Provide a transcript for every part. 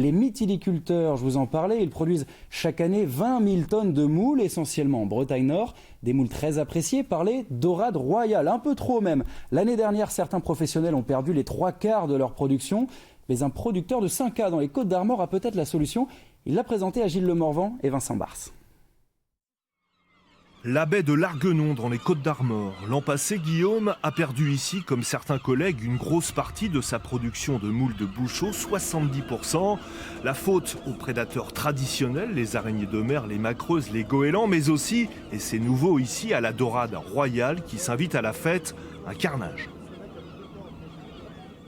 Les mytiliculteurs, je vous en parlais, ils produisent chaque année 20 000 tonnes de moules, essentiellement en Bretagne Nord. Des moules très appréciés par les dorades royales, un peu trop même. L'année dernière, certains professionnels ont perdu les 3/4 de leur production. Mais un producteur de 5A dans les Côtes d'Armor a peut-être la solution. Il l'a présenté à Gilles Lemorvan et Vincent Bars. La baie de l'Arguenon dans les Côtes d'Armor. L'an passé, Guillaume a perdu ici, comme certains collègues, une grosse partie de sa production de moules de bouchot, 70%. La faute aux prédateurs traditionnels, les araignées de mer, les macreuses, les goélands, mais aussi, et c'est nouveau ici, à la dorade royale qui s'invite à la fête, un carnage.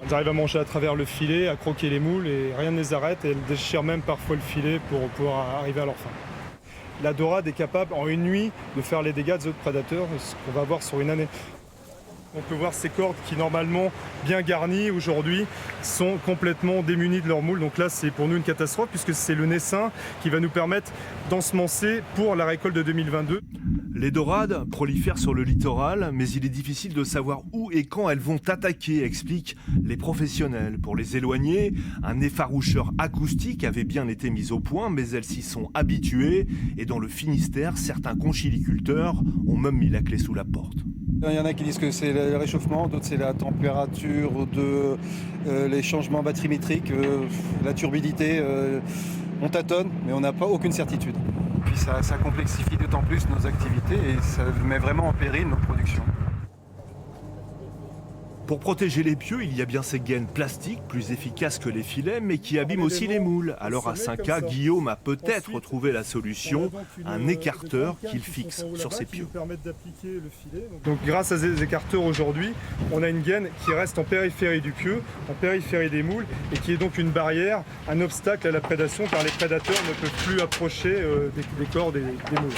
Elles arrivent à manger à travers le filet, à croquer les moules et rien ne les arrête et elles déchirent même parfois le filet pour pouvoir arriver à leur fin. La dorade est capable en une nuit de faire les dégâts des autres prédateurs, ce qu'on va voir sur une année. On peut voir ces cordes qui normalement bien garnies aujourd'hui sont complètement démunies de leurs moules. Donc là c'est pour nous une catastrophe puisque c'est le naissain qui va nous permettre d'ensemencer pour la récolte de 2022. Les dorades prolifèrent sur le littoral, mais il est difficile de savoir où et quand elles vont attaquer, expliquent les professionnels. Pour les éloigner, un effaroucheur acoustique avait bien été mis au point, mais elles s'y sont habituées. Et dans le Finistère, certains conchiliculteurs ont même mis la clé sous la porte. Il y en a qui disent que c'est le réchauffement, d'autres c'est la température, les changements bathymétriques, la turbidité. On tâtonne, mais on n'a pas aucune certitude. Puis ça complexifie d'autant plus nos activités et ça met vraiment en péril nos productions. Pour protéger les pieux, il y a bien ces gaines plastiques, plus efficaces que les filets, mais qui abîment aussi les moules. Alors à 5A, Guillaume a peut-être trouvé la solution, un écarteur qu'il fixe sur ses pieux. Donc grâce à ces écarteurs aujourd'hui, on a une gaine qui reste en périphérie du pieu, en périphérie des moules, et qui est donc une barrière, un obstacle à la prédation, car les prédateurs ne peuvent plus approcher des corps des moules.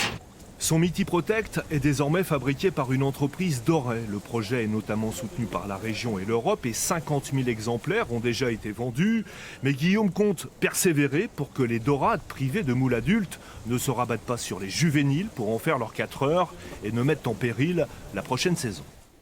Son MyThi-Protect est désormais fabriqué par une entreprise dorée. Le projet est notamment soutenu par la région et l'Europe et 50 000 exemplaires ont déjà été vendus. Mais Guillaume compte persévérer pour que les dorades privées de moules adultes ne se rabattent pas sur les juvéniles pour en faire leurs 4 heures et ne mettent en péril la prochaine saison.